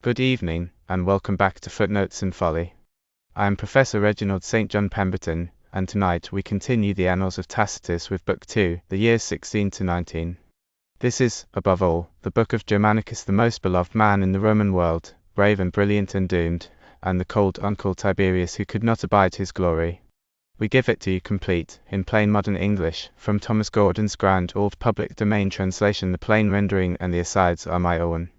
Good evening, and welcome back to Footnotes Folly. I am Professor Reginald St. John Pemberton, and tonight we continue the Annals of Tacitus with Book 2, the years 16 to 19. This is, above all, the book of Germanicus, the most beloved man in the Roman world, brave and brilliant and doomed, and the cold uncle Tiberius who could not abide his glory. We give it to you complete, in plain modern English, from Thomas Gordon's grand old public domain translation. The plain rendering and the asides are my own.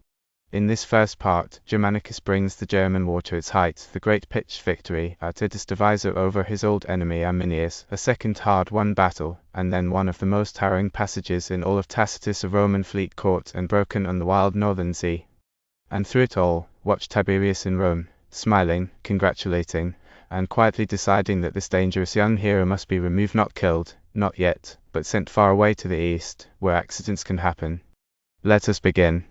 In this first part, Germanicus brings the German war to its height, the great pitched victory at Idistaviso over his old enemy Arminius, a second hard-won battle, and then one of the most harrowing passages in all of Tacitus, a Roman fleet caught and broken on the wild northern sea. And through it all, watch Tiberius in Rome, smiling, congratulating, and quietly deciding that this dangerous young hero must be removed, not killed, not yet, but sent far away to the east, where accidents can happen. Let us begin.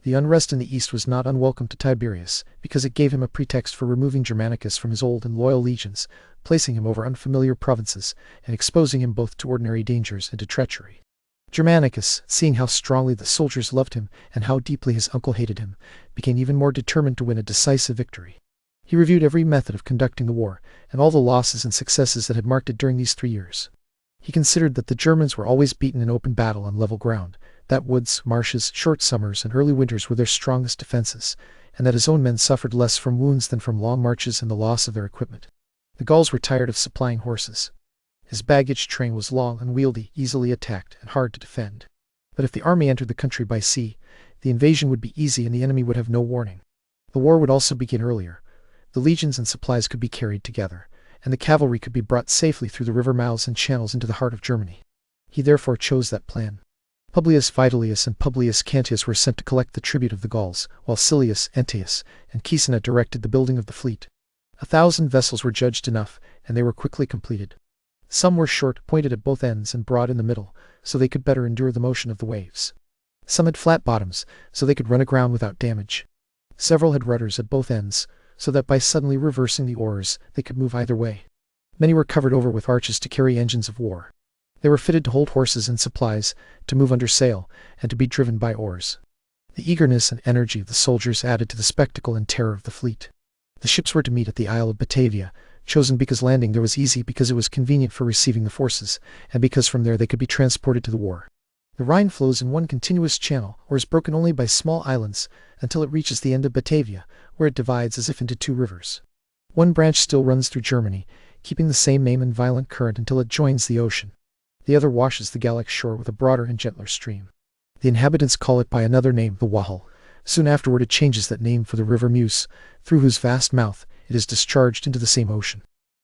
The unrest in the east was not unwelcome to Tiberius, because it gave him a pretext for removing Germanicus from his old and loyal legions, placing him over unfamiliar provinces, and exposing him both to ordinary dangers and to treachery. Germanicus, seeing how strongly the soldiers loved him and how deeply his uncle hated him, became even more determined to win a decisive victory. He reviewed every method of conducting the war, and all the losses and successes that had marked it during these 3 years. He considered that the Germans were always beaten in open battle on level ground, that woods, marshes, short summers, and early winters were their strongest defenses, and that his own men suffered less from wounds than from long marches and the loss of their equipment. The Gauls were tired of supplying horses. His baggage train was long, unwieldy, easily attacked, and hard to defend. But if the army entered the country by sea, the invasion would be easy and the enemy would have no warning. The war would also begin earlier. The legions and supplies could be carried together, and the cavalry could be brought safely through the river mouths and channels into the heart of Germany. He therefore chose that plan. Publius Vitellius and Publius Cantius were sent to collect the tribute of the Gauls, while Silius, Entius, and Caecina directed the building of the fleet. 1,000 vessels were judged enough, and they were quickly completed. Some were short, pointed at both ends and broad in the middle, so they could better endure the motion of the waves. Some had flat bottoms, so they could run aground without damage. Several had rudders at both ends, so that by suddenly reversing the oars, they could move either way. Many were covered over with arches to carry engines of war. They were fitted to hold horses and supplies, to move under sail, and to be driven by oars. The eagerness and energy of the soldiers added to the spectacle and terror of the fleet. The ships were to meet at the Isle of Batavia, chosen because landing there was easy, because it was convenient for receiving the forces, and because from there they could be transported to the war. The Rhine flows in one continuous channel, or is broken only by small islands, until it reaches the end of Batavia, where it divides as if into 2 rivers. One branch still runs through Germany, keeping the same name and violent current until it joins the ocean. The other washes the Gallic shore with a broader and gentler stream. The inhabitants call it by another name, the Wahel. Soon afterward it changes that name for the river Meuse, through whose vast mouth it is discharged into the same ocean.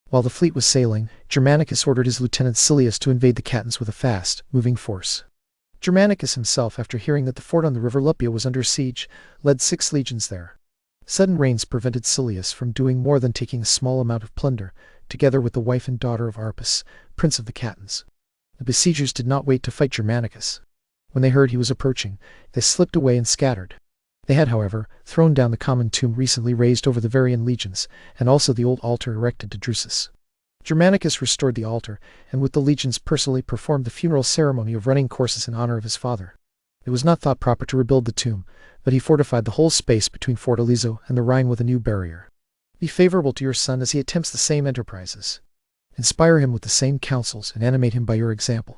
While the fleet was sailing, Germanicus ordered his lieutenant Silius to invade the Catons with a fast, moving force. Germanicus himself, after hearing that the fort on the river Lupia was under siege, led 6 legions there. Sudden rains prevented Silius from doing more than taking a small amount of plunder, together with the wife and daughter of Arpus, prince of the Catons. The besiegers did not wait to fight Germanicus. When they heard he was approaching, they slipped away and scattered. They had, however, thrown down the common tomb recently raised over the Varian legions, and also the old altar erected to Drusus. Germanicus restored the altar, and with the legions personally performed the funeral ceremony of running courses in honor of his father. It was not thought proper to rebuild the tomb, but he fortified the whole space between Fortaleza and the Rhine with a new barrier. Be favorable to your son as he attempts the same enterprises. Inspire him with the same counsels and animate him by your example.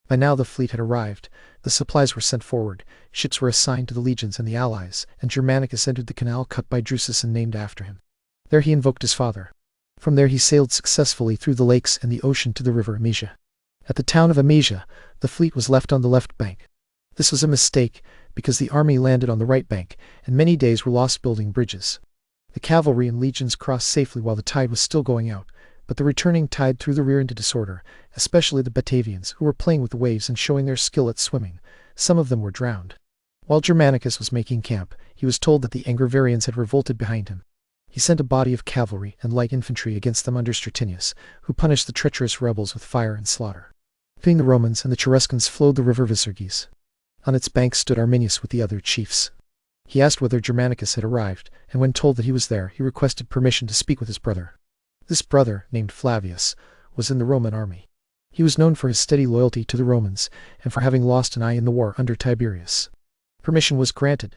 By now the fleet had arrived, the supplies were sent forward, ships were assigned to the legions and the allies, and Germanicus entered the canal cut by Drusus and named after him. There he invoked his father. From there he sailed successfully through the lakes and the ocean to the river Amisia. At the town of Amisia, the fleet was left on the left bank. This was a mistake, because the army landed on the right bank, and many days were lost building bridges. The cavalry and legions crossed safely while the tide was still going out, but the returning tide threw the rear into disorder, especially the Batavians, who were playing with the waves and showing their skill at swimming. Some of them were drowned. While Germanicus was making camp, he was told that the Angevarians had revolted behind him. He sent a body of cavalry and light infantry against them under Stratinius, who punished the treacherous rebels with fire and slaughter. Between the Romans and the Cheruscans flowed the river Visurgis. On its banks stood Arminius with the other chiefs. He asked whether Germanicus had arrived, and when told that he was there, he requested permission to speak with his brother. This brother, named Flavius, was in the Roman army. He was known for his steady loyalty to the Romans, and for having lost an eye in the war under Tiberius. Permission was granted.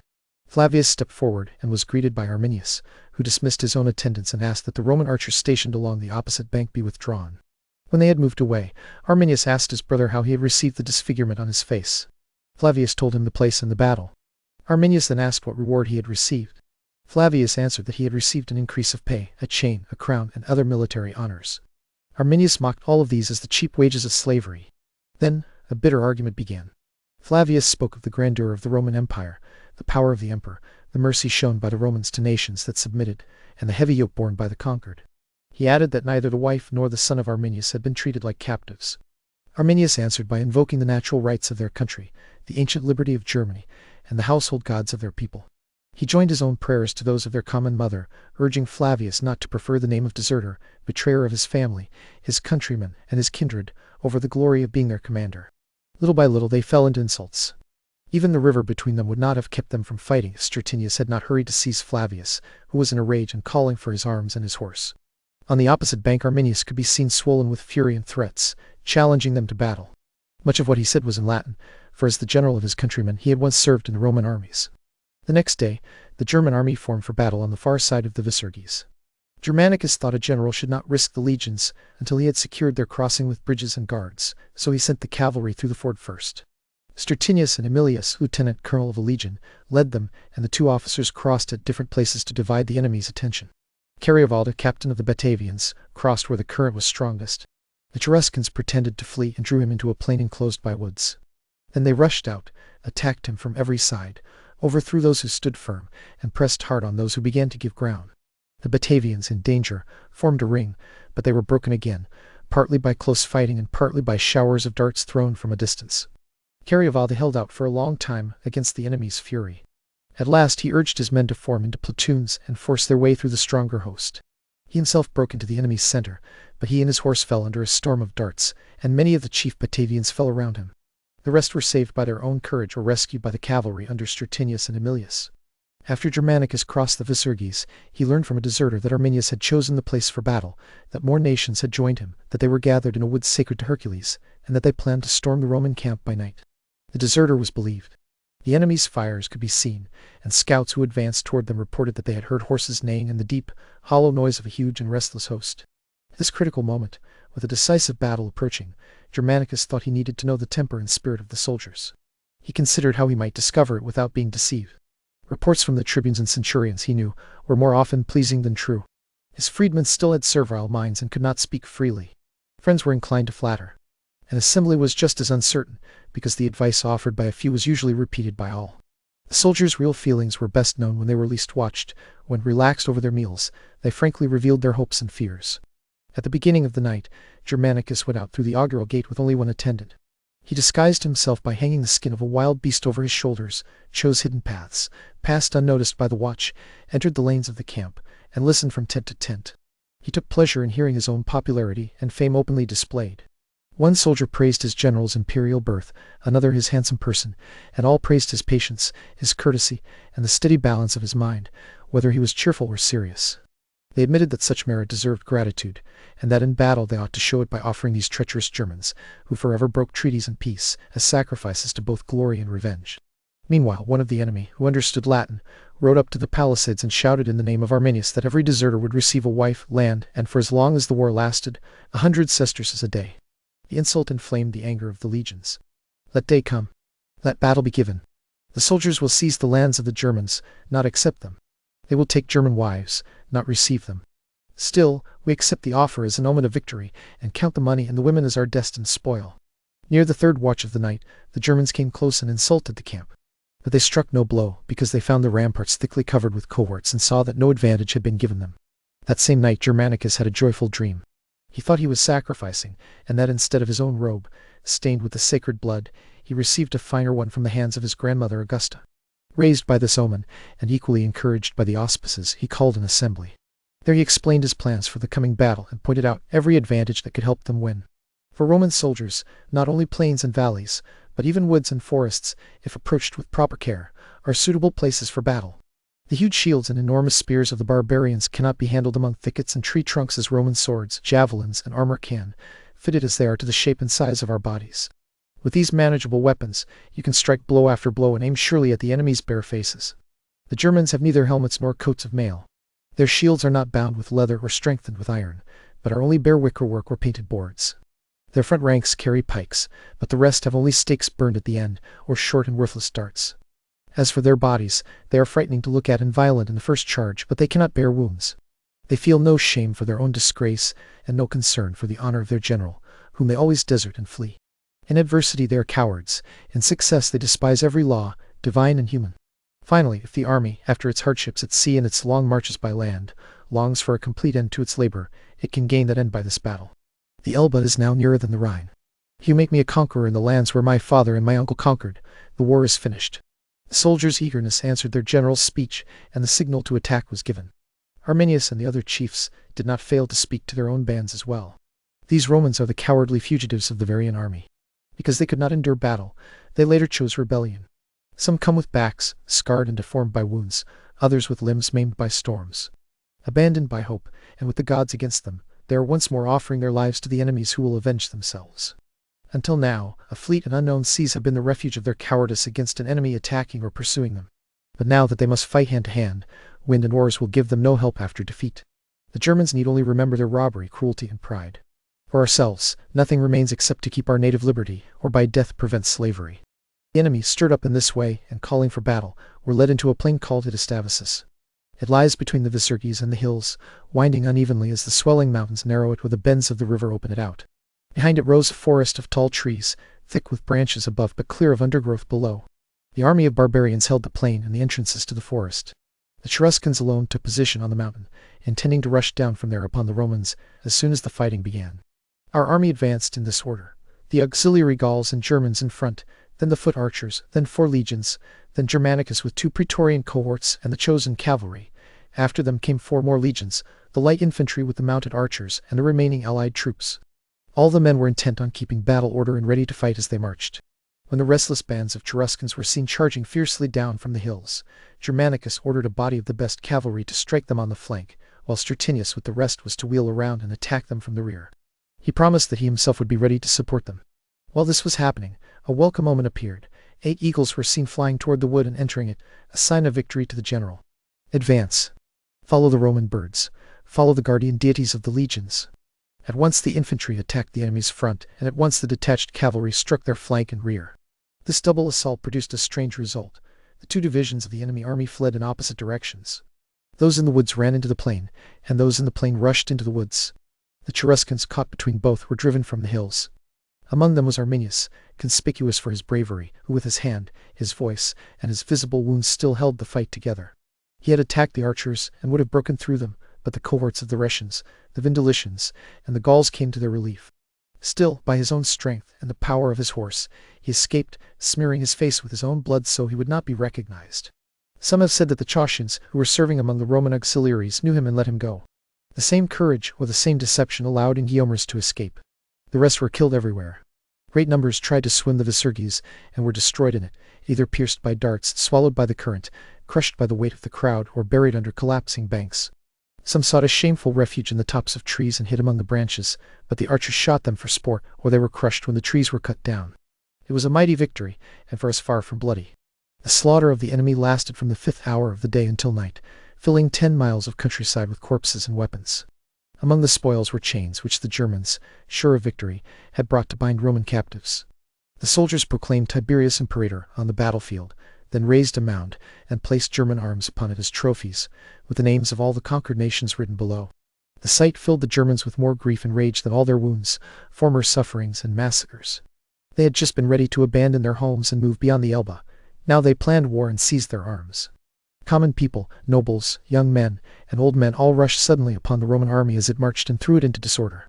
Flavius stepped forward and was greeted by Arminius, who dismissed his own attendants and asked that the Roman archers stationed along the opposite bank be withdrawn. When they had moved away, Arminius asked his brother how he had received the disfigurement on his face. Flavius told him the place in the battle. Arminius then asked what reward he had received. Flavius answered that he had received an increase of pay, a chain, a crown, and other military honors. Arminius mocked all of these as the cheap wages of slavery. Then a bitter argument began. Flavius spoke of the grandeur of the Roman Empire, the power of the emperor, the mercy shown by the Romans to nations that submitted, and the heavy yoke borne by the conquered. He added that neither the wife nor the son of Arminius had been treated like captives. Arminius answered by invoking the natural rights of their country, the ancient liberty of Germany, and the household gods of their people. He joined his own prayers to those of their common mother, urging Flavius not to prefer the name of deserter, betrayer of his family, his countrymen, and his kindred, over the glory of being their commander. Little by little they fell into insults. Even the river between them would not have kept them from fighting if Stertinius had not hurried to seize Flavius, who was in a rage and calling for his arms and his horse. On the opposite bank Arminius could be seen swollen with fury and threats, challenging them to battle. Much of what he said was in Latin, for as the general of his countrymen he had once served in the Roman armies. The next day, the German army formed for battle on the far side of the Visurgis. Germanicus thought a general should not risk the legions until he had secured their crossing with bridges and guards, so he sent the cavalry through the ford first. Stertinius and Emilius, lieutenant colonel of a legion, led them, and the two officers crossed at different places to divide the enemy's attention. Cariovalda, captain of the Batavians, crossed where the current was strongest. The Cheruscans pretended to flee and drew him into a plain enclosed by woods. Then they rushed out, attacked him from every side, overthrew those who stood firm, and pressed hard on those who began to give ground. The Batavians, in danger, formed a ring, but they were broken again, partly by close fighting and partly by showers of darts thrown from a distance. Cariovalda held out for a long time against the enemy's fury. At last he urged his men to form into platoons and force their way through the stronger host. He himself broke into the enemy's center, but he and his horse fell under a storm of darts, and many of the chief Batavians fell around him. The rest were saved by their own courage or rescued by the cavalry under Stertinius and Emilius. After Germanicus crossed the Visurgis, he learned from a deserter that Arminius had chosen the place for battle, that more nations had joined him, that they were gathered in a wood sacred to Hercules, and that they planned to storm the Roman camp by night. The deserter was believed. The enemy's fires could be seen, and scouts who advanced toward them reported that they had heard horses neighing and the deep, hollow noise of a huge and restless host. At this critical moment, with a decisive battle approaching, Germanicus thought he needed to know the temper and spirit of the soldiers. He considered how he might discover it without being deceived. Reports from the tribunes and centurions, he knew, were more often pleasing than true. His freedmen still had servile minds and could not speak freely. Friends were inclined to flatter. An assembly was just as uncertain, because the advice offered by a few was usually repeated by all. The soldiers' real feelings were best known when they were least watched. When relaxed over their meals, they frankly revealed their hopes and fears. At the beginning of the night, Germanicus went out through the augural gate with only one attendant. He disguised himself by hanging the skin of a wild beast over his shoulders, chose hidden paths, passed unnoticed by the watch, entered the lanes of the camp, and listened from tent to tent. He took pleasure in hearing his own popularity and fame openly displayed. One soldier praised his general's imperial birth, another his handsome person, and all praised his patience, his courtesy, and the steady balance of his mind, whether he was cheerful or serious. They admitted that such merit deserved gratitude, and that in battle they ought to show it by offering these treacherous Germans, who forever broke treaties and peace, as sacrifices to both glory and revenge. Meanwhile, one of the enemy, who understood Latin, rode up to the palisades and shouted in the name of Arminius that every deserter would receive a wife, land, and for as long as the war lasted, 100 sesterces a day. The insult inflamed the anger of the legions. Let day come. Let battle be given. The soldiers will seize the lands of the Germans, not accept them. They will take German wives, not receive them. Still, we accept the offer as an omen of victory, and count the money and the women as our destined spoil. Near the third watch of the night, the Germans came close and insulted the camp. But they struck no blow, because they found the ramparts thickly covered with cohorts and saw that no advantage had been given them. That same night Germanicus had a joyful dream. He thought he was sacrificing, and that instead of his own robe, stained with the sacred blood, he received a finer one from the hands of his grandmother Augusta. Raised by this omen, and equally encouraged by the auspices, he called an assembly. There he explained his plans for the coming battle and pointed out every advantage that could help them win. For Roman soldiers, not only plains and valleys, but even woods and forests, if approached with proper care, are suitable places for battle. The huge shields and enormous spears of the barbarians cannot be handled among thickets and tree trunks as Roman swords, javelins, and armor can, fitted as they are to the shape and size of our bodies. With these manageable weapons, you can strike blow after blow and aim surely at the enemy's bare faces. The Germans have neither helmets nor coats of mail. Their shields are not bound with leather or strengthened with iron, but are only bare wickerwork or painted boards. Their front ranks carry pikes, but the rest have only stakes burned at the end, or short and worthless darts. As for their bodies, they are frightening to look at and violent in the first charge, but they cannot bear wounds. They feel no shame for their own disgrace, and no concern for the honor of their general, whom they always desert and flee. In adversity they are cowards, in success they despise every law, divine and human. Finally, if the army, after its hardships at sea and its long marches by land, longs for a complete end to its labor, it can gain that end by this battle. The Elbe is now nearer than the Rhine. You make me a conqueror in the lands where my father and my uncle conquered. The war is finished. The soldiers' eagerness answered their general's speech, and the signal to attack was given. Arminius and the other chiefs did not fail to speak to their own bands as well. These Romans are the cowardly fugitives of the Varian army. Because they could not endure battle, they later chose rebellion. Some come with backs, scarred and deformed by wounds, others with limbs maimed by storms. Abandoned by hope, and with the gods against them, they are once more offering their lives to the enemies who will avenge themselves. Until now, a fleet and unknown seas have been the refuge of their cowardice against an enemy attacking or pursuing them. But now that they must fight hand to hand, wind and oars will give them no help after defeat. The Germans need only remember their robbery, cruelty, and pride. For ourselves, nothing remains except to keep our native liberty, or by death prevent slavery. The enemy, stirred up in this way, and calling for battle, were led into a plain called Idistaviso. It lies between the Visurges and the hills, winding unevenly as the swelling mountains narrow it or the bends of the river open it out. Behind it rose a forest of tall trees, thick with branches above but clear of undergrowth below. The army of barbarians held the plain and the entrances to the forest. The Cheruscans alone took position on the mountain, intending to rush down from there upon the Romans as soon as the fighting began. Our army advanced in this order: the auxiliary Gauls and Germans in front, then the foot archers, then 4 legions, then Germanicus with 2 praetorian cohorts and the chosen cavalry. After them came 4 more legions, the light infantry with the mounted archers and the remaining allied troops. All the men were intent on keeping battle order and ready to fight as they marched. When the restless bands of Cheruscans were seen charging fiercely down from the hills, Germanicus ordered a body of the best cavalry to strike them on the flank, while Stertinius with the rest was to wheel around and attack them from the rear. He promised that he himself would be ready to support them. While this was happening, a welcome omen appeared. 8 eagles were seen flying toward the wood and entering it, a sign of victory to the general. Advance. Follow the Roman birds. Follow the guardian deities of the legions. At once the infantry attacked the enemy's front, and at once the detached cavalry struck their flank and rear. This double assault produced a strange result. The 2 divisions of the enemy army fled in opposite directions. Those in the woods ran into the plain, and those in the plain rushed into the woods. The Cheruscans, caught between both, were driven from the hills. Among them was Arminius, conspicuous for his bravery, who with his hand, his voice, and his visible wounds still held the fight together. He had attacked the archers, and would have broken through them, but the cohorts of the Rhetians, the Vindolicians, and the Gauls came to their relief. Still, by his own strength and the power of his horse, he escaped, smearing his face with his own blood so he would not be recognized. Some have said that the Chaucians, who were serving among the Roman auxiliaries, knew him and let him go. The same courage or the same deception allowed Inguiomerus to escape. The rest were killed everywhere. Great numbers tried to swim the Visurges, and were destroyed in it, either pierced by darts, swallowed by the current, crushed by the weight of the crowd, or buried under collapsing banks. Some sought a shameful refuge in the tops of trees and hid among the branches, but the archers shot them for sport, or they were crushed when the trees were cut down. It was a mighty victory, and for us far from bloody. The slaughter of the enemy lasted from the 5th hour of the day until night, filling 10 miles of countryside with corpses and weapons. Among the spoils were chains which the Germans, sure of victory, had brought to bind Roman captives. The soldiers proclaimed Tiberius imperator on the battlefield, then raised a mound, and placed German arms upon it as trophies, with the names of all the conquered nations written below. The sight filled the Germans with more grief and rage than all their wounds, former sufferings, and massacres. They had just been ready to abandon their homes and move beyond the Elbe. Now they planned war and seized their arms. Common people, nobles, young men, and old men all rushed suddenly upon the Roman army as it marched and threw it into disorder.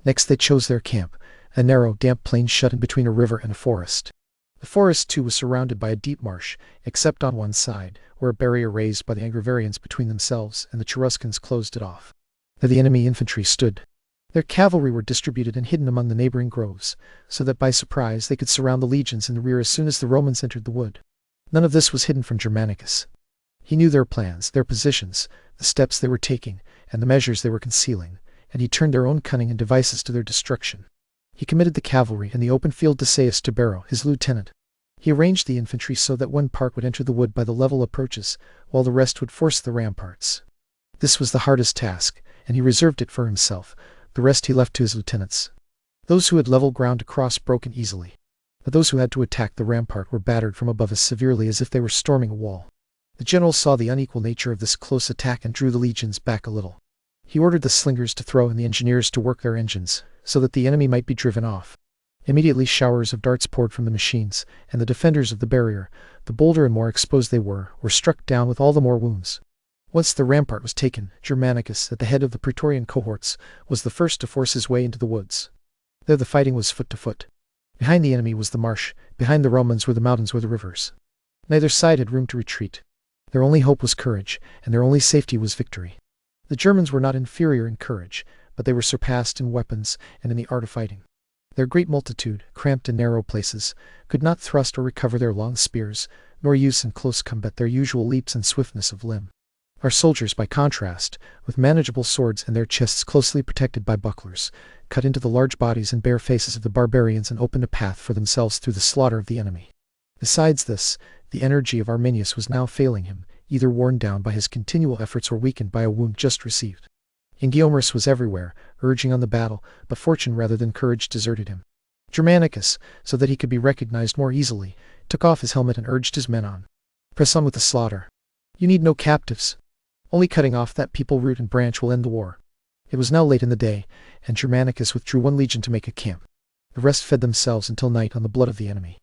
Next they chose their camp, a narrow, damp plain shut in between a river and a forest. The forest, too, was surrounded by a deep marsh, except on one side, where a barrier raised by the Angevarians between themselves and the Cheruscans closed it off. There the enemy infantry stood. Their cavalry were distributed and hidden among the neighboring groves, so that by surprise they could surround the legions in the rear as soon as the Romans entered the wood. None of this was hidden from Germanicus. He knew their plans, their positions, the steps they were taking, and the measures they were concealing, and he turned their own cunning and devices to their destruction. He committed the cavalry and the open field to Tiberius, his lieutenant. He arranged the infantry so that one part would enter the wood by the level approaches, while the rest would force the ramparts. This was the hardest task, and he reserved it for himself. The rest he left to his lieutenants. Those who had level ground to cross broke it easily, but those who had to attack the rampart were battered from above as severely as if they were storming a wall. The general saw the unequal nature of this close attack and drew the legions back a little. He ordered the slingers to throw and the engineers to work their engines, so that the enemy might be driven off. Immediately showers of darts poured from the machines, and the defenders of the barrier, the bolder and more exposed they were struck down with all the more wounds. Once the rampart was taken, Germanicus, at the head of the Praetorian cohorts, was the first to force his way into the woods. There the fighting was foot to foot. Behind the enemy was the marsh, behind the Romans were the mountains or the rivers. Neither side had room to retreat. Their only hope was courage, and their only safety was victory. The Germans were not inferior in courage, but they were surpassed in weapons and in the art of fighting. Their great multitude, cramped in narrow places, could not thrust or recover their long spears, nor use in close combat their usual leaps and swiftness of limb. Our soldiers, by contrast, with manageable swords and their chests closely protected by bucklers, cut into the large bodies and bare faces of the barbarians and opened a path for themselves through the slaughter of the enemy. Besides this, the energy of Arminius was now failing him, either worn down by his continual efforts or weakened by a wound just received. Ingeomorus was everywhere, urging on the battle, but fortune rather than courage deserted him. Germanicus, so that he could be recognized more easily, took off his helmet and urged his men on. Press on with the slaughter. You need no captives. Only cutting off that people root and branch will end the war. It was now late in the day, and Germanicus withdrew one legion to make a camp. The rest fed themselves until night on the blood of the enemy.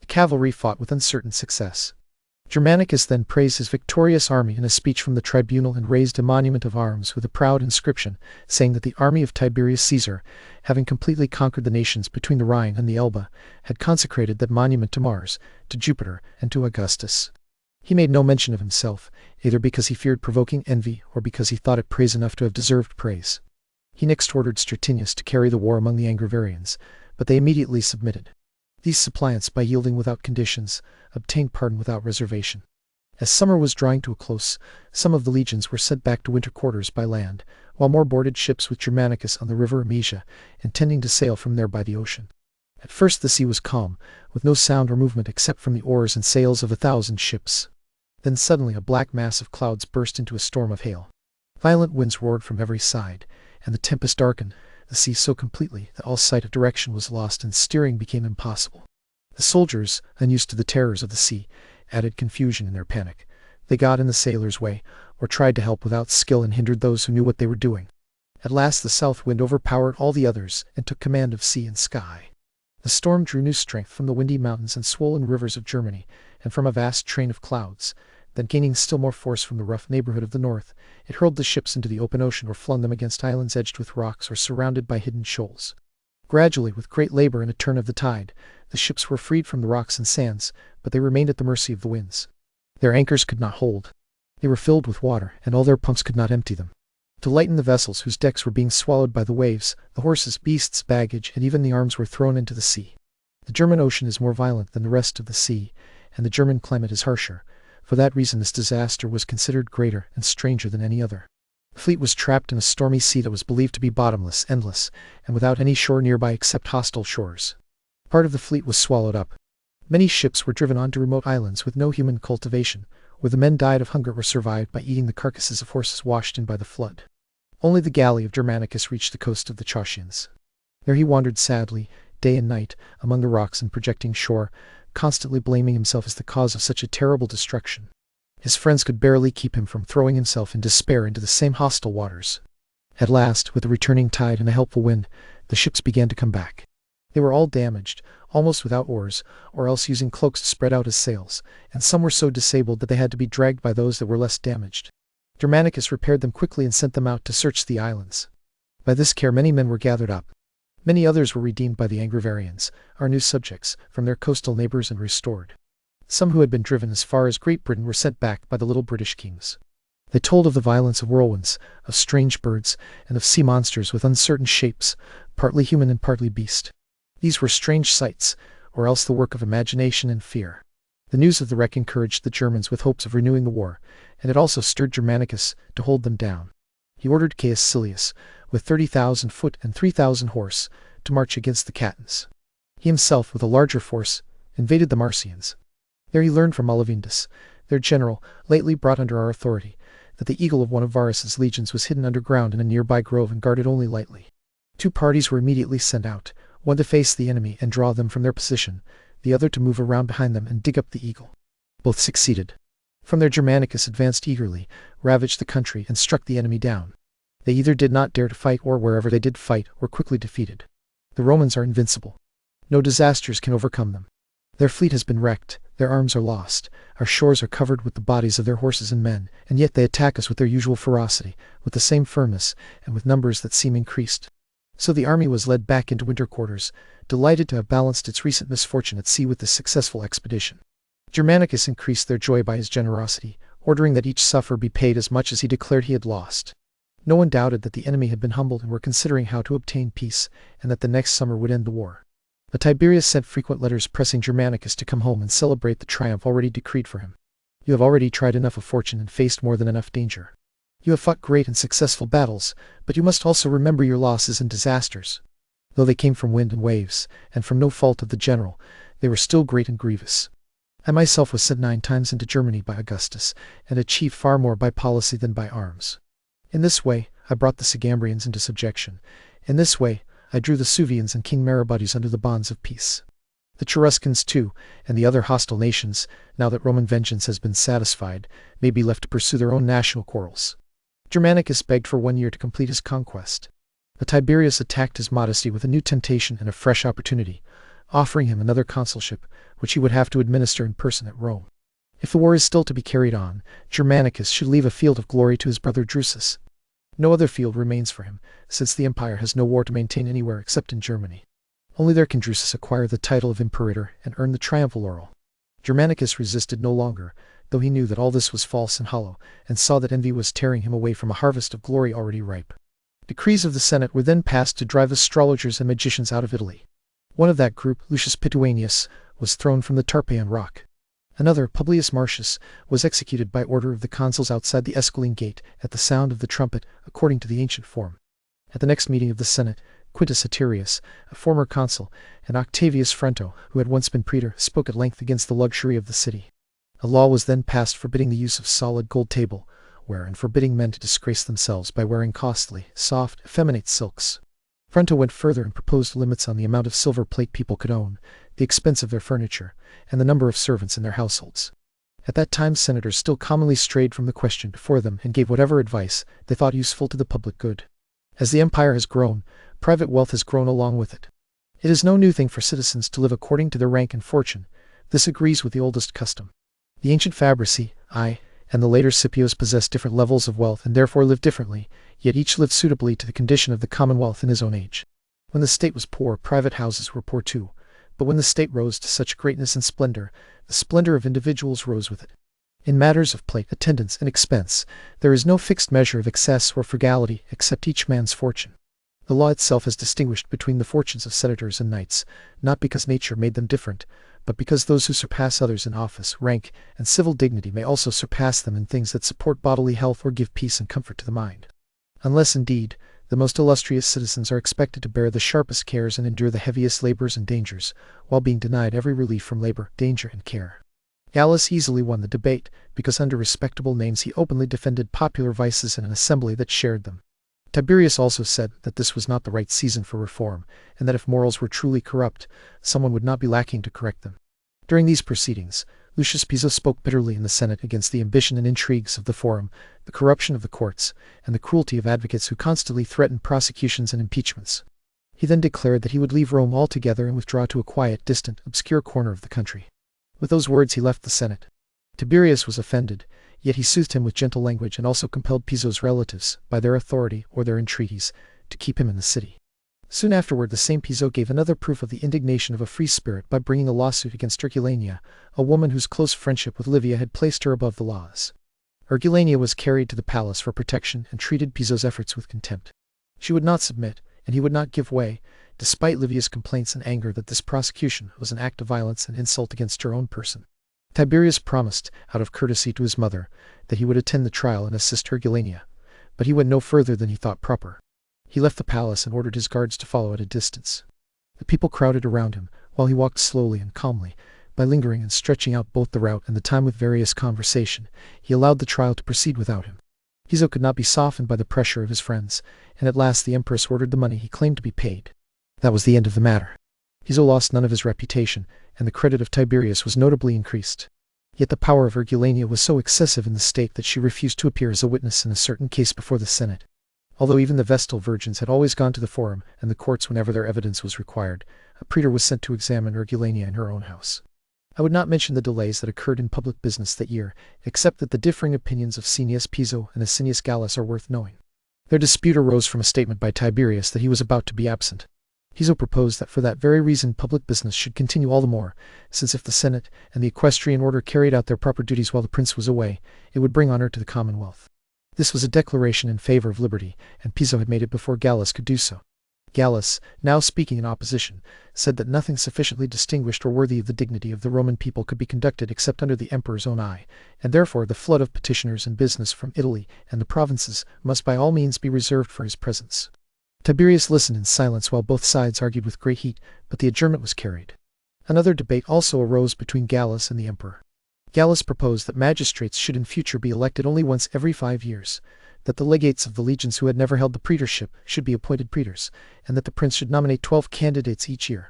The cavalry fought with uncertain success. Germanicus then praised his victorious army in a speech from the tribunal and raised a monument of arms with a proud inscription, saying that the army of Tiberius Caesar, having completely conquered the nations between the Rhine and the Elbe, had consecrated that monument to Mars, to Jupiter, and to Augustus. He made no mention of himself, either because he feared provoking envy or because he thought it praise enough to have deserved praise. He next ordered Stratinius to carry the war among the Angevarians, but they immediately submitted. These suppliants, by yielding without conditions, obtained pardon without reservation. As summer was drawing to a close, some of the legions were sent back to winter quarters by land, while more boarded ships with Germanicus on the river Armenia, intending to sail from there by the ocean. At first the sea was calm, with no sound or movement except from the oars and sails of 1,000 ships. Then suddenly a black mass of clouds burst into a storm of hail. Violent winds roared from every side, and the tempest darkened the sea so completely that all sight of direction was lost and steering became impossible. The soldiers, unused to the terrors of the sea, added confusion in their panic. They got in the sailors' way, or tried to help without skill and hindered those who knew what they were doing. At last the south wind overpowered all the others and took command of sea and sky. The storm drew new strength from the windy mountains and swollen rivers of Germany, and from a vast train of clouds. Then, gaining still more force from the rough neighborhood of the north, it hurled the ships into the open ocean or flung them against islands edged with rocks or surrounded by hidden shoals. Gradually, with great labor and a turn of the tide, the ships were freed from the rocks and sands, but they remained at the mercy of the winds. Their anchors could not hold. They were filled with water, and all their pumps could not empty them. To lighten the vessels whose decks were being swallowed by the waves, the horses, beasts, baggage, and even the arms were thrown into the sea. The German Ocean is more violent than the rest of the sea, and the German climate is harsher. For that reason this disaster was considered greater and stranger than any other. The fleet was trapped in a stormy sea that was believed to be bottomless, endless, and without any shore nearby except hostile shores. Part of the fleet was swallowed up. Many ships were driven on to remote islands with no human cultivation, where the men died of hunger or survived by eating the carcasses of horses washed in by the flood. Only the galley of Germanicus reached the coast of the Chaucians. There he wandered sadly, day and night, among the rocks and projecting shore, constantly blaming himself as the cause of such a terrible destruction. His friends could barely keep him from throwing himself in despair into the same hostile waters. At last, with a returning tide and a helpful wind, the ships began to come back. They were all damaged, almost without oars, or else using cloaks to spread out as sails, and some were so disabled that they had to be dragged by those that were less damaged. Germanicus repaired them quickly and sent them out to search the islands. By this care many men were gathered up. Many others were redeemed by the Angevarians, our new subjects, from their coastal neighbors and restored. Some who had been driven as far as Great Britain were sent back by the little British kings. They told of the violence of whirlwinds, of strange birds, and of sea monsters with uncertain shapes, partly human and partly beast. These were strange sights, or else the work of imagination and fear. The news of the wreck encouraged the Germans with hopes of renewing the war, and it also stirred Germanicus to hold them down. He ordered Caius Silius, with 30,000 foot and 3,000 horse, to march against the Catons. He himself, with a larger force, invaded the Marsians. There he learned from Olivindus, their general, lately brought under our authority, that the eagle of one of Varus's legions was hidden underground in a nearby grove and guarded only lightly. 2 parties were immediately sent out, one to face the enemy and draw them from their position, the other to move around behind them and dig up the eagle. Both succeeded. From there Germanicus advanced eagerly, ravaged the country, and struck the enemy down. They either did not dare to fight, or wherever they did fight, were quickly defeated. The Romans are invincible. No disasters can overcome them. Their fleet has been wrecked, their arms are lost, our shores are covered with the bodies of their horses and men, and yet they attack us with their usual ferocity, with the same firmness, and with numbers that seem increased. So the army was led back into winter quarters, delighted to have balanced its recent misfortune at sea with this successful expedition. Germanicus increased their joy by his generosity, ordering that each sufferer be paid as much as he declared he had lost. No one doubted that the enemy had been humbled and were considering how to obtain peace, and that the next summer would end the war. But Tiberius sent frequent letters pressing Germanicus to come home and celebrate the triumph already decreed for him. You have already tried enough of fortune and faced more than enough danger. You have fought great and successful battles, but you must also remember your losses and disasters. Though they came from wind and waves, and from no fault of the general, they were still great and grievous. I myself was sent 9 times into Germany by Augustus, and achieved far more by policy than by arms. In this way, I brought the Sygambrians into subjection. In this way, I drew the Suevians and King Marabodes under the bonds of peace. The Cheruscans, too, and the other hostile nations, now that Roman vengeance has been satisfied, may be left to pursue their own national quarrels. Germanicus begged for 1 year to complete his conquest. But Tiberius attacked his modesty with a new temptation and a fresh opportunity, offering him another consulship, which he would have to administer in person at Rome. If the war is still to be carried on, Germanicus should leave a field of glory to his brother Drusus. No other field remains for him, since the empire has no war to maintain anywhere except in Germany. Only there can Drusus acquire the title of imperator and earn the triumphal laurel. Germanicus resisted no longer, though he knew that all this was false and hollow, and saw that envy was tearing him away from a harvest of glory already ripe. Decrees of the Senate were then passed to drive astrologers and magicians out of Italy. One of that group, Lucius Pituanius, was thrown from the Tarpeian rock. Another, Publius Marcius, was executed by order of the consuls outside the Esquiline gate at the sound of the trumpet, according to the ancient form. At the next meeting of the Senate, Quintus Haterius, a former consul, and Octavius Fronto, who had once been praetor, spoke at length against the luxury of the city. A law was then passed forbidding the use of solid gold tableware and forbidding men to disgrace themselves by wearing costly, soft, effeminate silks. Fronto went further and proposed limits on the amount of silver plate people could own, the expense of their furniture, and the number of servants in their households. At that time senators still commonly strayed from the question before them and gave whatever advice they thought useful to the public good. As the empire has grown, private wealth has grown along with it. It is no new thing for citizens to live according to their rank and fortune. This agrees with the oldest custom. The ancient Fabrici, and the later Scipios possessed different levels of wealth and therefore lived differently, yet each lived suitably to the condition of the commonwealth in his own age. When the state was poor, private houses were poor too. But when the state rose to such greatness and splendor, the splendor of individuals rose with it. In matters of plate, attendance, and expense, there is no fixed measure of excess or frugality except each man's fortune. The law itself has distinguished between the fortunes of senators and knights, not because nature made them different, but because those who surpass others in office, rank, and civil dignity may also surpass them in things that support bodily health or give peace and comfort to the mind. Unless, indeed, the most illustrious citizens are expected to bear the sharpest cares and endure the heaviest labors and dangers, while being denied every relief from labor, danger, and care. Gallus easily won the debate, because under respectable names he openly defended popular vices in an assembly that shared them. Tiberius also said that this was not the right season for reform, and that if morals were truly corrupt, someone would not be lacking to correct them. During these proceedings, Lucius Piso spoke bitterly in the Senate against the ambition and intrigues of the forum, the corruption of the courts, and the cruelty of advocates who constantly threatened prosecutions and impeachments. He then declared that he would leave Rome altogether and withdraw to a quiet, distant, obscure corner of the country. With those words he left the Senate. Tiberius was offended, yet he soothed him with gentle language and also compelled Piso's relatives, by their authority or their entreaties, to keep him in the city. Soon afterward the same Piso gave another proof of the indignation of a free spirit by bringing a lawsuit against Urgulania, a woman whose close friendship with Livia had placed her above the laws. Urgulania was carried to the palace for protection and treated Piso's efforts with contempt. She would not submit, and he would not give way, despite Livia's complaints and anger that this prosecution was an act of violence and insult against her own person. Tiberius promised, out of courtesy to his mother, that he would attend the trial and assist Urgulania, but he went no further than he thought proper. He left the palace and ordered his guards to follow at a distance. The people crowded around him, while he walked slowly and calmly, By lingering and stretching out both the route and the time with various conversation, he allowed the trial to proceed without him. Piso could not be softened by the pressure of his friends, and at last the empress ordered the money he claimed to be paid. That was the end of the matter. Piso lost none of his reputation, and the credit of Tiberius was notably increased. Yet the power of Ergulania was so excessive in the state that she refused to appear as a witness in a certain case before the Senate. Although even the Vestal virgins had always gone to the forum and the courts whenever their evidence was required, a praetor was sent to examine Ergulania in her own house. I would not mention the delays that occurred in public business that year, except that the differing opinions of Cneius Piso and Asinius Gallus are worth knowing. Their dispute arose from a statement by Tiberius that he was about to be absent. Piso proposed that for that very reason public business should continue all the more, since if the Senate and the equestrian order carried out their proper duties while the prince was away, it would bring honor to the commonwealth. This was a declaration in favor of liberty, and Piso had made it before Gallus could do so. Gallus, now speaking in opposition, said that nothing sufficiently distinguished or worthy of the dignity of the Roman people could be conducted except under the emperor's own eye, and therefore the flood of petitioners and business from Italy and the provinces must by all means be reserved for his presence. Tiberius listened in silence while both sides argued with great heat, but the adjournment was carried. Another debate also arose between Gallus and the emperor. Gallus proposed that magistrates should in future be elected only once every 5 years, that the legates of the legions who had never held the praetorship should be appointed praetors, and that the prince should nominate 12 candidates each year.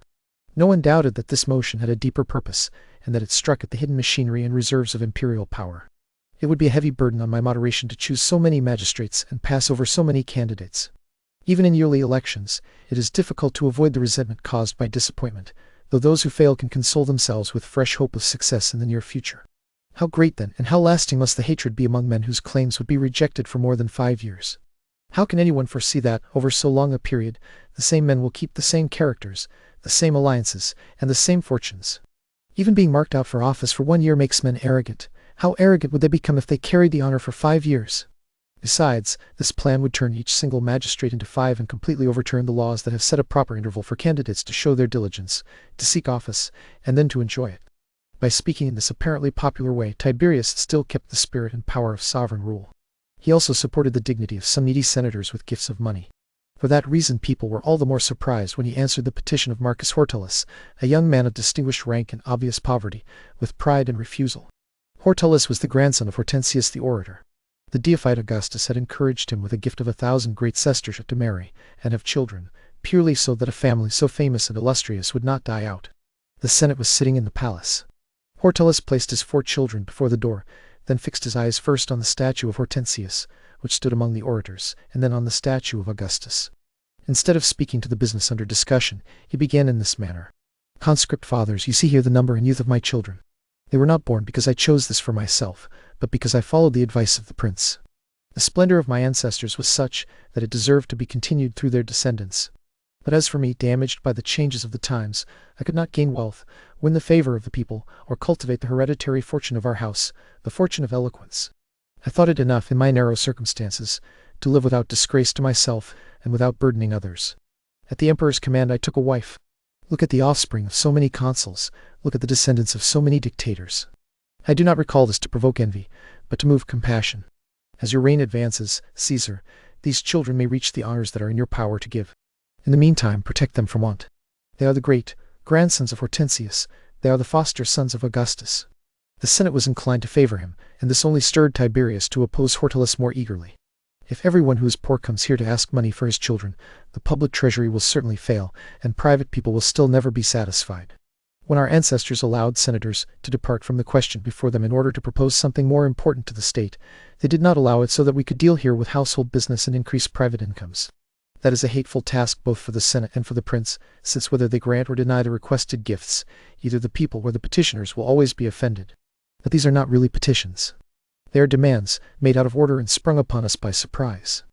No one doubted that this motion had a deeper purpose, and that it struck at the hidden machinery and reserves of imperial power. It would be a heavy burden on my moderation to choose so many magistrates and pass over so many candidates. Even in yearly elections, it is difficult to avoid the resentment caused by disappointment, though those who fail can console themselves with fresh hope of success in the near future. How great, then, and how lasting must the hatred be among men whose claims would be rejected for more than 5 years? How can anyone foresee that, over so long a period, the same men will keep the same characters, the same alliances, and the same fortunes? Even being marked out for office for 1 year makes men arrogant. How arrogant would they become if they carried the honor for 5 years? Besides, this plan would turn each single magistrate into 5 and completely overturn the laws that have set a proper interval for candidates to show their diligence, to seek office, and then to enjoy it. By speaking in this apparently popular way, Tiberius still kept the spirit and power of sovereign rule. He also supported the dignity of some needy senators with gifts of money. For that reason people were all the more surprised when he answered the petition of Marcus Hortulus, a young man of distinguished rank and obvious poverty, with pride and refusal. Hortulus was the grandson of Hortensius the orator. The deified Augustus had encouraged him with a gift of 1,000 great sestertia to marry, and have children, purely so that a family so famous and illustrious would not die out. The Senate was sitting in the palace. Hortulus placed his 4 children before the door, then fixed his eyes first on the statue of Hortensius, which stood among the orators, and then on the statue of Augustus. Instead of speaking to the business under discussion, he began in this manner. Conscript fathers, you see here the number and youth of my children. They were not born because I chose this for myself, but because I followed the advice of the prince. The splendor of my ancestors was such that it deserved to be continued through their descendants. But as for me, damaged by the changes of the times, I could not gain wealth, win the favor of the people, or cultivate the hereditary fortune of our house, the fortune of eloquence. I thought it enough, in my narrow circumstances, to live without disgrace to myself and without burdening others. At the emperor's command I took a wife. Look at the offspring of so many consuls, look at the descendants of so many dictators. I do not recall this to provoke envy, but to move compassion. As your reign advances, Caesar, these children may reach the honors that are in your power to give. In the meantime, protect them from want. They are the great grandsons of Hortensius. They are the foster sons of Augustus. The Senate was inclined to favor him, and this only stirred Tiberius to oppose Hortulus more eagerly. If everyone who is poor comes here to ask money for his children, the public treasury will certainly fail, and private people will still never be satisfied. When our ancestors allowed senators to depart from the question before them in order to propose something more important to the state, they did not allow it so that we could deal here with household business and increase private incomes. That is a hateful task both for the Senate and for the prince, since whether they grant or deny the requested gifts, either the people or the petitioners will always be offended. But these are not really petitions. They are demands, made out of order and sprung upon us by surprise.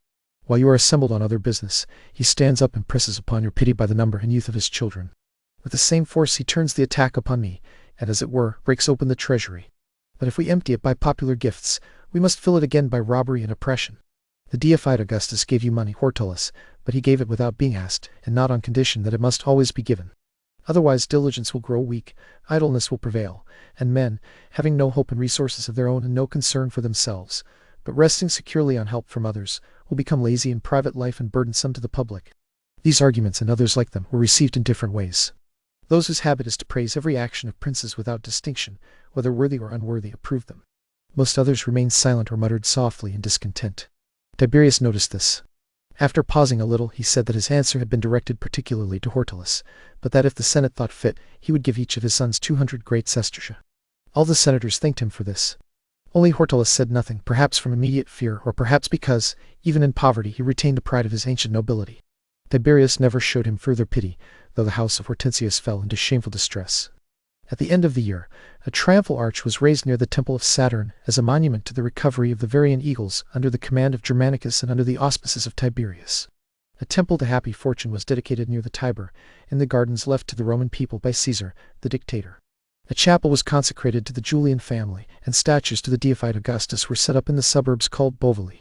While you are assembled on other business, he stands up and presses upon your pity by the number and youth of his children. With the same force he turns the attack upon me, and as it were, breaks open the treasury. But if we empty it by popular gifts, we must fill it again by robbery and oppression. The deified Augustus gave you money, Hortulus, but he gave it without being asked, and not on condition that it must always be given. Otherwise diligence will grow weak, idleness will prevail, and men, having no hope and resources of their own and no concern for themselves, but resting securely on help from others, will become lazy in private life and burdensome to the public. These arguments and others like them were received in different ways. Those whose habit is to praise every action of princes without distinction, whether worthy or unworthy, approved them. Most others remained silent or muttered softly in discontent. Tiberius noticed this. After pausing a little, he said that his answer had been directed particularly to Hortalus, but that if the Senate thought fit, he would give each of his sons 200 great sestertia. All the senators thanked him for this. Only Hortalus said nothing, perhaps from immediate fear, or perhaps because, even in poverty, he retained the pride of his ancient nobility. Tiberius never showed him further pity, though the house of Hortensius fell into shameful distress. At the end of the year, a triumphal arch was raised near the temple of Saturn as a monument to the recovery of the Varian eagles under the command of Germanicus and under the auspices of Tiberius. A temple to happy fortune was dedicated near the Tiber, in the gardens left to the Roman people by Caesar, the dictator. A chapel was consecrated to the Julian family, and statues to the deified Augustus were set up in the suburbs called Bovoli.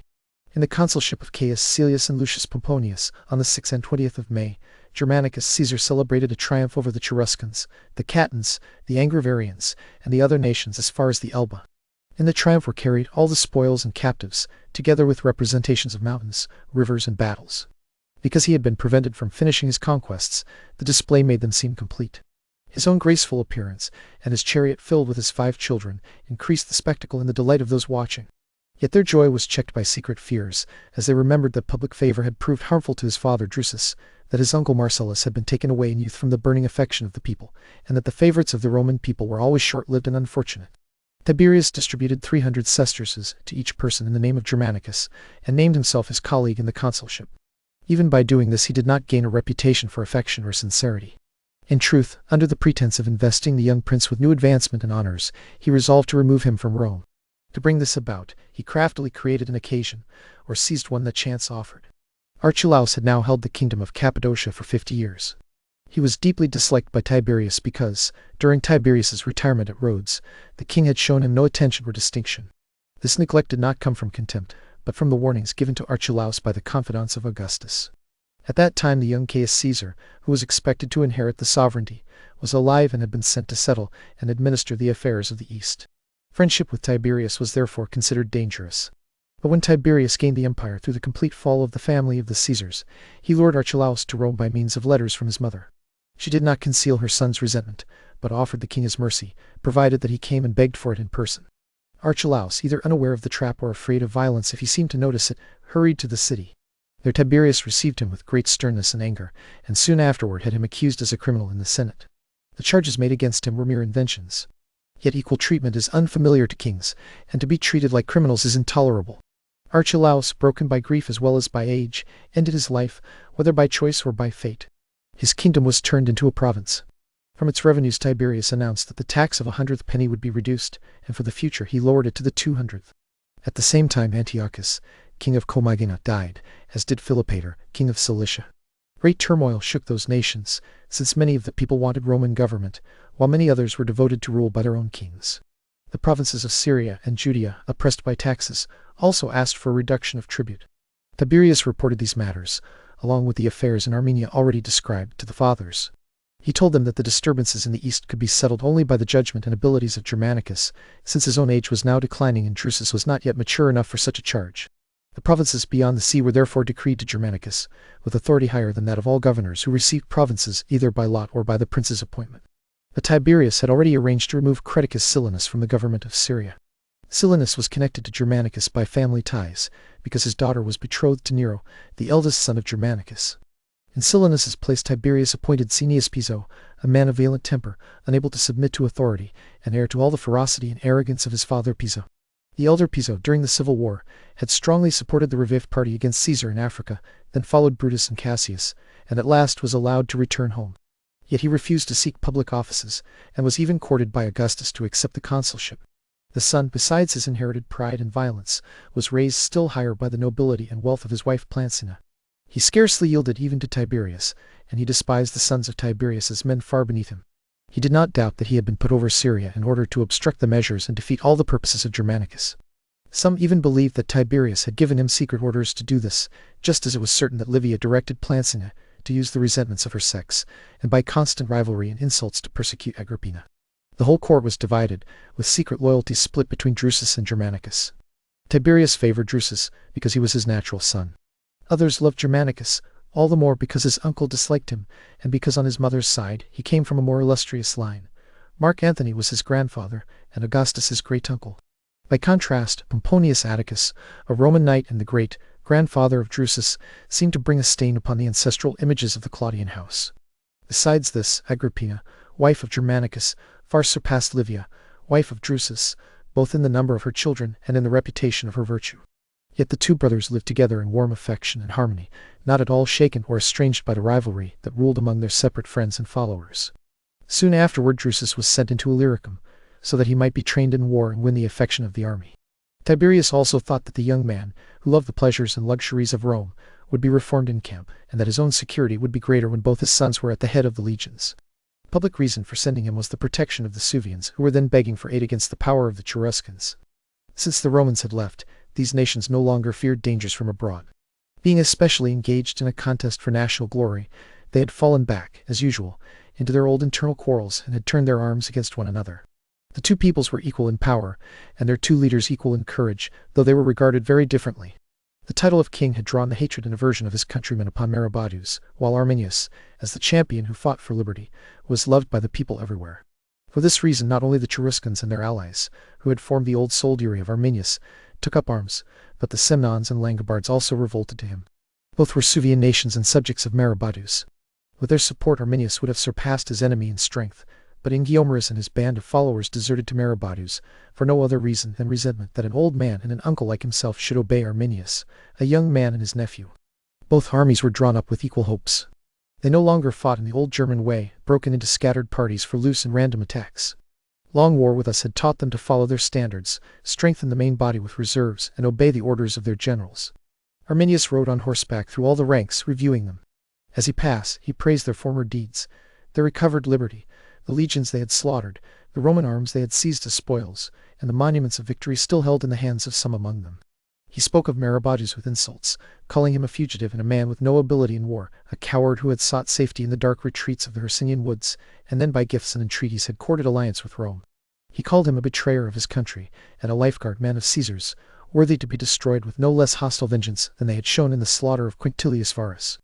In the consulship of Caius Caelius and Lucius Pomponius, on the 6th and 20th of May, Germanicus Caesar celebrated a triumph over the Cheruscans, the Catans, the Angevarians, and the other nations as far as the Elbe. In the triumph were carried all the spoils and captives, together with representations of mountains, rivers, and battles. Because he had been prevented from finishing his conquests, the display made them seem complete. His own graceful appearance, and his chariot filled with his 5 children, increased the spectacle and the delight of those watching. Yet their joy was checked by secret fears, as they remembered that public favor had proved harmful to his father Drusus, that his uncle Marcellus had been taken away in youth from the burning affection of the people, and that the favorites of the Roman people were always short-lived and unfortunate. Tiberius distributed 300 sesterces to each person in the name of Germanicus, and named himself his colleague in the consulship. Even by doing this he did not gain a reputation for affection or sincerity. In truth, under the pretense of investing the young prince with new advancement and honors, he resolved to remove him from Rome. To bring this about, he craftily created an occasion, or seized one that chance offered. Archelaus had now held the kingdom of Cappadocia for 50 years. He was deeply disliked by Tiberius because, during Tiberius's retirement at Rhodes, the king had shown him no attention or distinction. This neglect did not come from contempt, but from the warnings given to Archelaus by the confidants of Augustus. At that time the young Caius Caesar, who was expected to inherit the sovereignty, was alive and had been sent to settle and administer the affairs of the East. Friendship with Tiberius was therefore considered dangerous. But when Tiberius gained the empire through the complete fall of the family of the Caesars, he lured Archelaus to Rome by means of letters from his mother. She did not conceal her son's resentment, but offered the king his mercy, provided that he came and begged for it in person. Archelaus, either unaware of the trap or afraid of violence if he seemed to notice it, hurried to the city. There Tiberius received him with great sternness and anger, and soon afterward had him accused as a criminal in the Senate. The charges made against him were mere inventions. Yet equal treatment is unfamiliar to kings, and to be treated like criminals is intolerable. Archelaus, broken by grief as well as by age, ended his life, whether by choice or by fate. His kingdom was turned into a province. From its revenues Tiberius announced that the tax of 100th penny would be reduced, and for the future he lowered it to the 200th. At the same time Antiochus, king of Commagena, died, as did Philopator, king of Cilicia. Great turmoil shook those nations, since many of the people wanted Roman government, while many others were devoted to rule by their own kings. The provinces of Syria and Judea, oppressed by taxes, also asked for a reduction of tribute. Tiberius reported these matters, along with the affairs in Armenia already described, to the fathers. He told them that the disturbances in the east could be settled only by the judgment and abilities of Germanicus, since his own age was now declining and Drusus was not yet mature enough for such a charge. The provinces beyond the sea were therefore decreed to Germanicus, with authority higher than that of all governors who received provinces either by lot or by the prince's appointment. But Tiberius had already arranged to remove Creticus Silanus from the government of Syria. Silanus was connected to Germanicus by family ties, because his daughter was betrothed to Nero, the eldest son of Germanicus. In Silanus's place Tiberius appointed Cneius Piso, a man of violent temper, unable to submit to authority, and heir to all the ferocity and arrogance of his father Piso. The elder Piso, during the civil war, had strongly supported the Revived party against Caesar in Africa, then followed Brutus and Cassius, and at last was allowed to return home. Yet he refused to seek public offices, and was even courted by Augustus to accept the consulship. The son, besides his inherited pride and violence, was raised still higher by the nobility and wealth of his wife Plancina. He scarcely yielded even to Tiberius, and he despised the sons of Tiberius as men far beneath him. He did not doubt that he had been put over Syria in order to obstruct the measures and defeat all the purposes of Germanicus. Some even believed that Tiberius had given him secret orders to do this, just as it was certain that Livia directed Plancina to use the resentments of her sex, and by constant rivalry and insults to persecute Agrippina. The whole court was divided, with secret loyalties split between Drusus and Germanicus. Tiberius favored Drusus because he was his natural son. Others loved Germanicus, all the more because his uncle disliked him, and because on his mother's side he came from a more illustrious line. Mark Antony was his grandfather, and Augustus his great-uncle. By contrast, Pomponius Atticus, a Roman knight and the great-grandfather of Drusus, seemed to bring a stain upon the ancestral images of the Claudian house. Besides this, Agrippina, wife of Germanicus, far surpassed Livia, wife of Drusus, both in the number of her children and in the reputation of her virtue. Yet the two brothers lived together in warm affection and harmony, not at all shaken or estranged by the rivalry that ruled among their separate friends and followers. Soon afterward Drusus was sent into Illyricum, so that he might be trained in war and win the affection of the army. Tiberius also thought that the young man, who loved the pleasures and luxuries of Rome, would be reformed in camp, and that his own security would be greater when both his sons were at the head of the legions. Public reason for sending him was the protection of the Suevians, who were then begging for aid against the power of the Cheruscans. Since the Romans had left, these nations no longer feared dangers from abroad. Being especially engaged in a contest for national glory, they had fallen back, as usual, into their old internal quarrels and had turned their arms against one another. The two peoples were equal in power, and their two leaders equal in courage, though they were regarded very differently. The title of king had drawn the hatred and aversion of his countrymen upon Merobaudes, while Arminius, as the champion who fought for liberty, was loved by the people everywhere. For this reason not only the Cheruscans and their allies, who had formed the old soldiery of Arminius, took up arms, but the Semnons and Langobards also revolted to him. Both were Suevian nations and subjects of Merobaudes. With their support Arminius would have surpassed his enemy in strength, but Ingiomarus and his band of followers deserted to Merobaudes, for no other reason than resentment that an old man and an uncle like himself should obey Arminius, a young man and his nephew. Both armies were drawn up with equal hopes. They no longer fought in the old German way, broken into scattered parties for loose and random attacks. Long war with us had taught them to follow their standards, strengthen the main body with reserves, and obey the orders of their generals. Arminius rode on horseback through all the ranks, reviewing them. As he passed, he praised their former deeds, their recovered liberty, the legions they had slaughtered, the Roman arms they had seized as spoils, and the monuments of victory still held in the hands of some among them. He spoke of Merobaudes with insults, calling him a fugitive and a man with no ability in war, a coward who had sought safety in the dark retreats of the Hercynian woods, and then by gifts and entreaties had courted alliance with Rome. He called him a betrayer of his country, and a lifeguard man of Caesar's, worthy to be destroyed with no less hostile vengeance than they had shown in the slaughter of Quintilius Varus.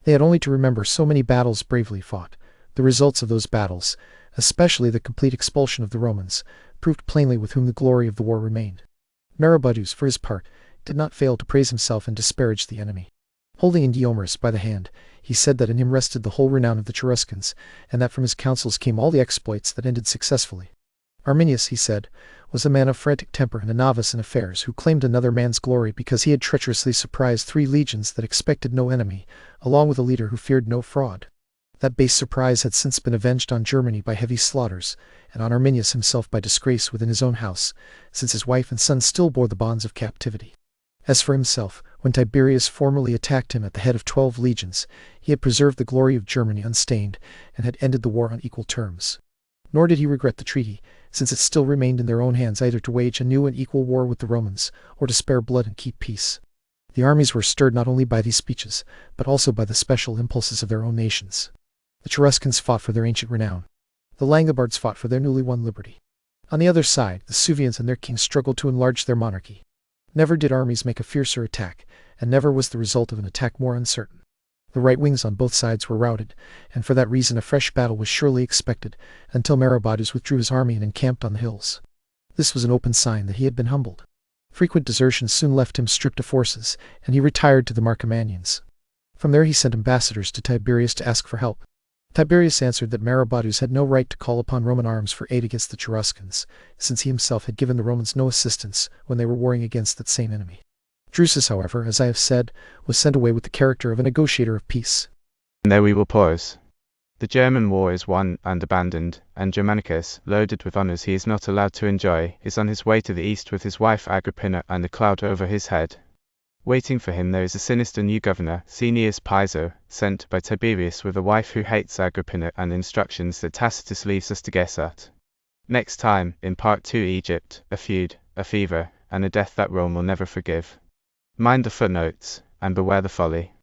They had only to remember so many battles bravely fought. The results of those battles, especially the complete expulsion of the Romans, proved plainly with whom the glory of the war remained. Merobaudes, for his part, did not fail to praise himself and disparage the enemy. Holding Ingiomarus by the hand, he said that in him rested the whole renown of the Cheruscans, and that from his counsels came all the exploits that ended successfully. Arminius, he said, was a man of frantic temper and a novice in affairs, who claimed another man's glory because he had treacherously surprised 3 legions that expected no enemy, along with a leader who feared no fraud. That base surprise had since been avenged on Germany by heavy slaughters, and on Arminius himself by disgrace within his own house, since his wife and son still bore the bonds of captivity. As for himself, when Tiberius formerly attacked him at the head of 12 legions, he had preserved the glory of Germany unstained, and had ended the war on equal terms. Nor did he regret the treaty, since it still remained in their own hands either to wage a new and equal war with the Romans, or to spare blood and keep peace. The armies were stirred not only by these speeches, but also by the special impulses of their own nations. The Cheruscans fought for their ancient renown. The Langobards fought for their newly won liberty. On the other side, the Suevians and their king struggled to enlarge their monarchy. Never did armies make a fiercer attack, and never was the result of an attack more uncertain. The right wings on both sides were routed, and for that reason a fresh battle was surely expected, until Merobaudes withdrew his army and encamped on the hills. This was an open sign that he had been humbled. Frequent desertions soon left him stripped of forces, and he retired to the Marcomannians. From there he sent ambassadors to Tiberius to ask for help. Tiberius answered that Merobaudes had no right to call upon Roman arms for aid against the Cheruscans, since he himself had given the Romans no assistance when they were warring against that same enemy. Drusus, however, as I have said, was sent away with the character of a negotiator of peace. And there we will pause. The German war is won and abandoned, and Germanicus, loaded with honours he is not allowed to enjoy, is on his way to the east with his wife Agrippina and a cloud over his head. Waiting for him there is a sinister new governor, Cneius Piso, sent by Tiberius with a wife who hates Agrippina and instructions that Tacitus leaves us to guess at. Next time, in Part 2 Egypt, a feud, a fever, and a death that Rome will never forgive. Mind the footnotes, and beware the folly.